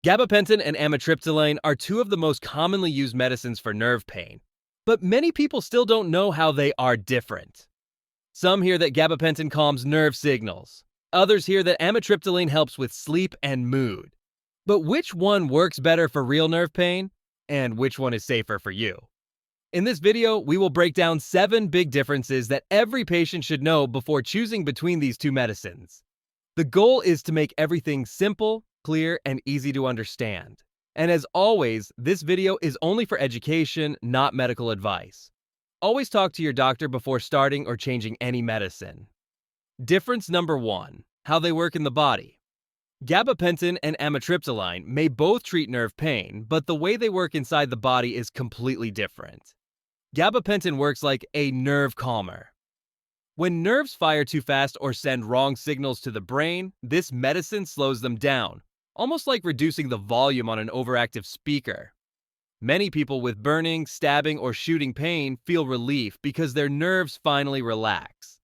Gabapentin and Amitriptyline are two of the most commonly used medicines for nerve pain, but many people still don't know how they are different. Some hear that gabapentin calms nerve signals. Others hear that amitriptyline helps with sleep and mood. But which one works better for real nerve pain? And which one is safer for you? In this video, we will break down 7 big differences that every patient should know before choosing between these two medicines. The goal is to make everything simple, clear, and easy to understand. And as always, this video is only for education, not medical advice. Always talk to your doctor before starting or changing any medicine. Difference number 1. How they work in the body. Gabapentin and amitriptyline may both treat nerve pain, but the way they work inside the body is completely different. Gabapentin works like a nerve calmer. When nerves fire too fast or send wrong signals to the brain, this medicine slows them down, almost like reducing the volume on an overactive speaker. Many people with burning, stabbing, or shooting pain feel relief because their nerves finally relax.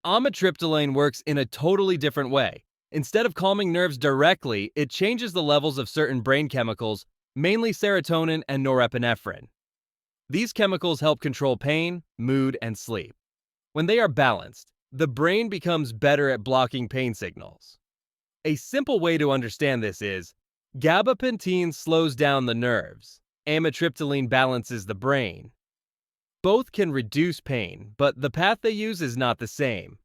Amitriptyline works in a totally different way. Instead of calming nerves directly, it changes the levels of certain brain chemicals, mainly serotonin and norepinephrine. These chemicals help control pain, mood, and sleep. When they are balanced, the brain becomes better at blocking pain signals. A simple way to understand this is, gabapentin slows down the nerves, amitriptyline balances the brain. Both can reduce pain, but the path they use is not the same.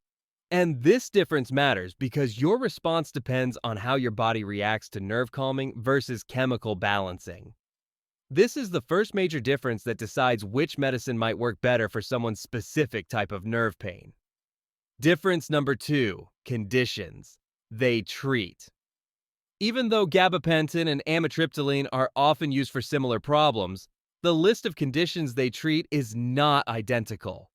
And this difference matters because your response depends on how your body reacts to nerve calming versus chemical balancing. This is the first major difference that decides which medicine might work better for someone's specific type of nerve pain. Difference number 2. Conditions. They treat. Even though gabapentin and amitriptyline are often used for similar problems, the list of conditions they treat is not identical.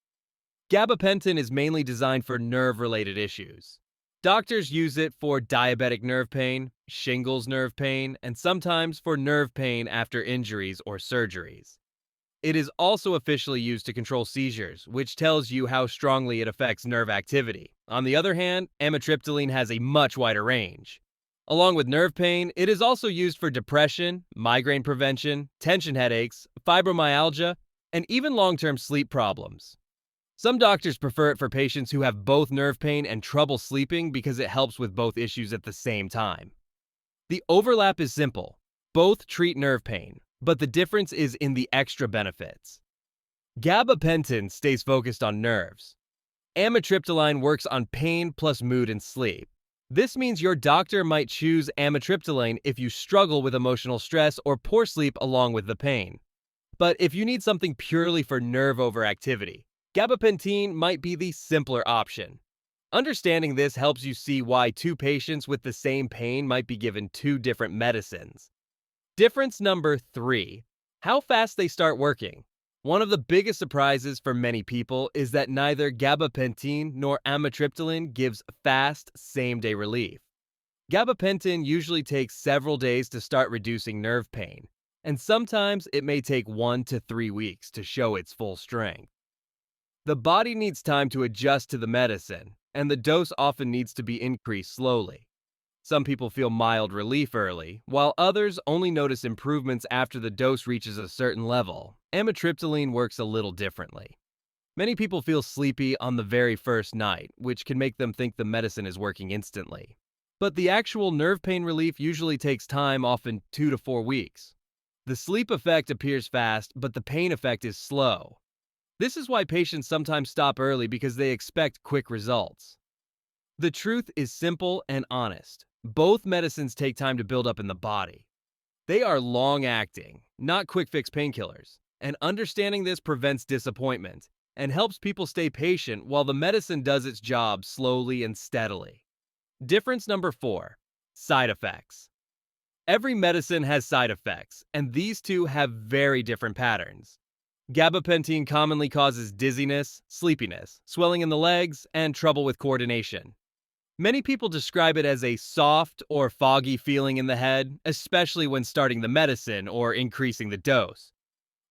Gabapentin is mainly designed for nerve-related issues. Doctors use it for diabetic nerve pain, shingles nerve pain, and sometimes for nerve pain after injuries or surgeries. It is also officially used to control seizures, which tells you how strongly it affects nerve activity. On the other hand, amitriptyline has a much wider range. Along with nerve pain, it is also used for depression, migraine prevention, tension headaches, fibromyalgia, and even long-term sleep problems. Some doctors prefer it for patients who have both nerve pain and trouble sleeping because it helps with both issues at the same time. The overlap is simple. Both treat nerve pain, but the difference is in the extra benefits. Gabapentin stays focused on nerves. Amitriptyline works on pain plus mood and sleep. This means your doctor might choose amitriptyline if you struggle with emotional stress or poor sleep along with the pain. But if you need something purely for nerve overactivity, gabapentin might be the simpler option. Understanding this helps you see why two patients with the same pain might be given two different medicines. Difference number 3. How fast they start working. One of the biggest surprises for many people is that neither gabapentin nor amitriptyline gives fast, same-day relief. Gabapentin usually takes several days to start reducing nerve pain, and sometimes it may take 1 to 3 weeks to show its full strength. The body needs time to adjust to the medicine, and the dose often needs to be increased slowly. Some people feel mild relief early, while others only notice improvements after the dose reaches a certain level. Amitriptyline works a little differently. Many people feel sleepy on the very first night, which can make them think the medicine is working instantly. But the actual nerve pain relief usually takes time, often 2 to 4 weeks. The sleep effect appears fast, but the pain effect is slow. This is why patients sometimes stop early because they expect quick results. The truth is simple and honest. Both medicines take time to build up in the body. They are long-acting, not quick-fix painkillers, and understanding this prevents disappointment and helps people stay patient while the medicine does its job slowly and steadily. Difference number 4. Side effects. Every medicine has side effects, and these two have very different patterns. Gabapentin commonly causes dizziness, sleepiness, swelling in the legs, and trouble with coordination. Many people describe it as a soft or foggy feeling in the head, especially when starting the medicine or increasing the dose.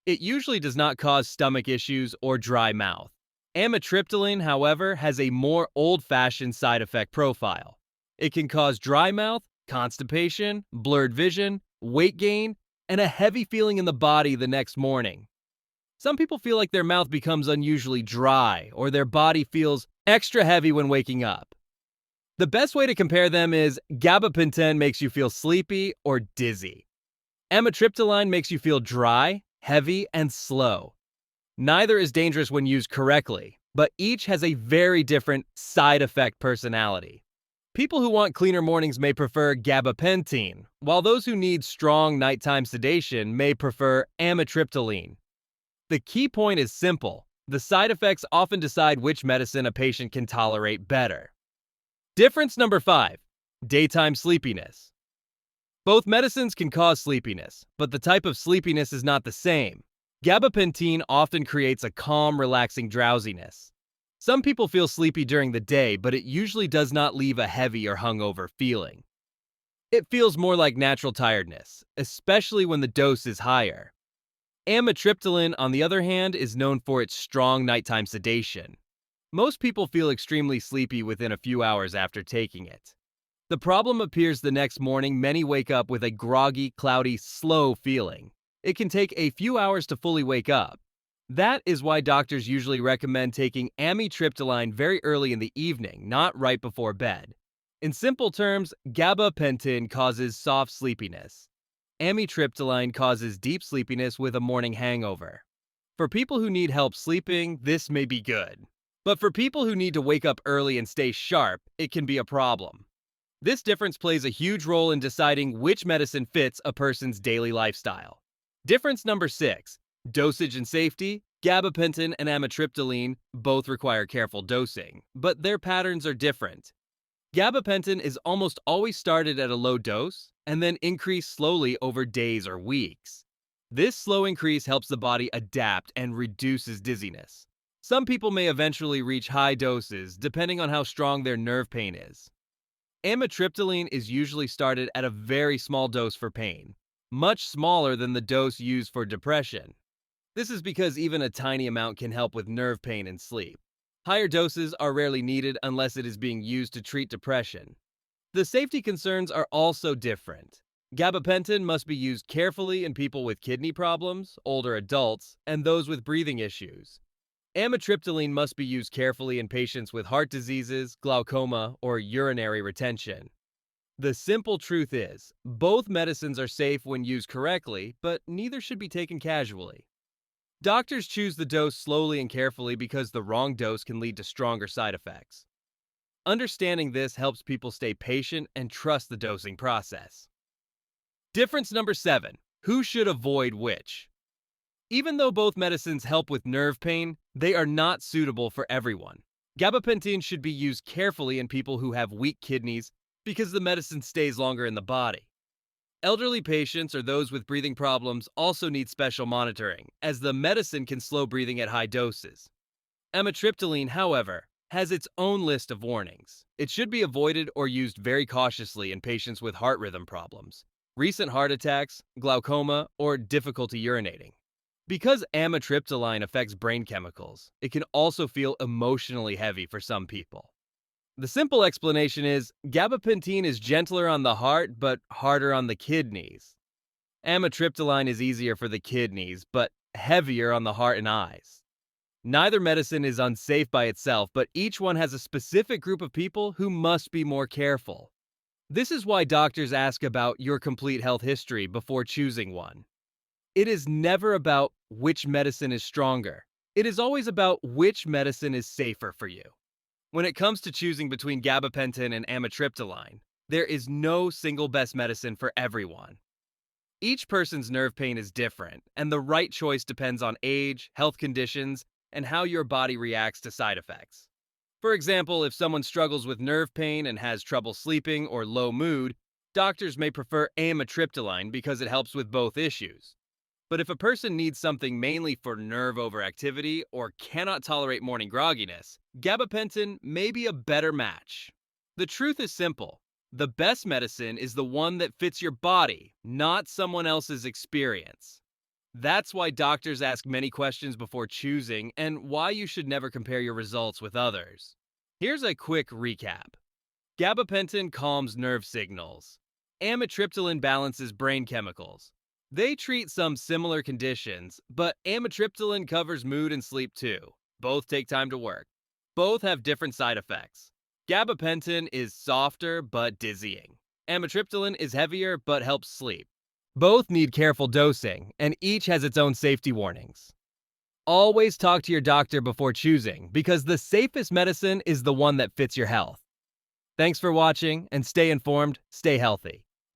It usually does not cause stomach issues or dry mouth. Amitriptyline, however, has a more old-fashioned side effect profile. It can cause dry mouth, constipation, blurred vision, weight gain, and a heavy feeling in the body the next morning. Some people feel like their mouth becomes unusually dry or their body feels extra heavy when waking up. The best way to compare them is gabapentin makes you feel sleepy or dizzy. Amitriptyline makes you feel dry, heavy, and slow. Neither is dangerous when used correctly, but each has a very different side effect personality. People who want cleaner mornings may prefer gabapentin, while those who need strong nighttime sedation may prefer amitriptyline. The key point is simple. The side effects often decide which medicine a patient can tolerate better. Difference number 5. Daytime sleepiness. Both medicines can cause sleepiness, but the type of sleepiness is not the same. Gabapentin often creates a calm, relaxing drowsiness. Some people feel sleepy during the day, but it usually does not leave a heavy or hungover feeling. It feels more like natural tiredness, especially when the dose is higher. Amitriptyline, on the other hand, is known for its strong nighttime sedation. Most people feel extremely sleepy within a few hours after taking it. The problem appears the next morning. Many wake up with a groggy, cloudy, slow feeling. It can take a few hours to fully wake up. That is why doctors usually recommend taking amitriptyline very early in the evening, not right before bed. In simple terms, gabapentin causes soft sleepiness. Amitriptyline causes deep sleepiness with a morning hangover. For people who need help sleeping, this may be good. But for people who need to wake up early and stay sharp, it can be a problem. This difference plays a huge role in deciding which medicine fits a person's daily lifestyle. Difference number 6. Dosage and safety. Gabapentin and amitriptyline both require careful dosing, but their patterns are different. Gabapentin is almost always started at a low dose and then increased slowly over days or weeks. This slow increase helps the body adapt and reduces dizziness. Some people may eventually reach high doses depending on how strong their nerve pain is. Amitriptyline is usually started at a very small dose for pain, much smaller than the dose used for depression. This is because even a tiny amount can help with nerve pain and sleep. Higher doses are rarely needed unless it is being used to treat depression. The safety concerns are also different. Gabapentin must be used carefully in people with kidney problems, older adults, and those with breathing issues. Amitriptyline must be used carefully in patients with heart diseases, glaucoma, or urinary retention. The simple truth is, both medicines are safe when used correctly, but neither should be taken casually. Doctors choose the dose slowly and carefully because the wrong dose can lead to stronger side effects. Understanding this helps people stay patient and trust the dosing process. Difference number 7. Who should avoid which? Even though both medicines help with nerve pain, they are not suitable for everyone. Gabapentin should be used carefully in people who have weak kidneys because the medicine stays longer in the body. Elderly patients or those with breathing problems also need special monitoring, as the medicine can slow breathing at high doses. Amitriptyline, however, has its own list of warnings. It should be avoided or used very cautiously in patients with heart rhythm problems, recent heart attacks, glaucoma, or difficulty urinating. Because amitriptyline affects brain chemicals, it can also feel emotionally heavy for some people. The simple explanation is gabapentin is gentler on the heart but harder on the kidneys. Amitriptyline is easier for the kidneys but heavier on the heart and eyes. Neither medicine is unsafe by itself, but each one has a specific group of people who must be more careful. This is why doctors ask about your complete health history before choosing one. It is never about which medicine is stronger. It is always about which medicine is safer for you. When it comes to choosing between gabapentin and amitriptyline, there is no single best medicine for everyone. Each person's nerve pain is different, and the right choice depends on age, health conditions, and how your body reacts to side effects. For example, if someone struggles with nerve pain and has trouble sleeping or low mood, doctors may prefer amitriptyline because it helps with both issues. But if a person needs something mainly for nerve overactivity or cannot tolerate morning grogginess, gabapentin may be a better match. The truth is simple. The best medicine is the one that fits your body, not someone else's experience. That's why doctors ask many questions before choosing and why you should never compare your results with others. Here's a quick recap. Gabapentin calms nerve signals. amitriptyline balances brain chemicals. They treat some similar conditions, but amitriptyline covers mood and sleep too. Both take time to work. Both have different side effects. Gabapentin is softer but dizzying. Amitriptyline is heavier but helps sleep. Both need careful dosing, and each has its own safety warnings. Always talk to your doctor before choosing, because the safest medicine is the one that fits your health. Thanks for watching, and stay informed, stay healthy.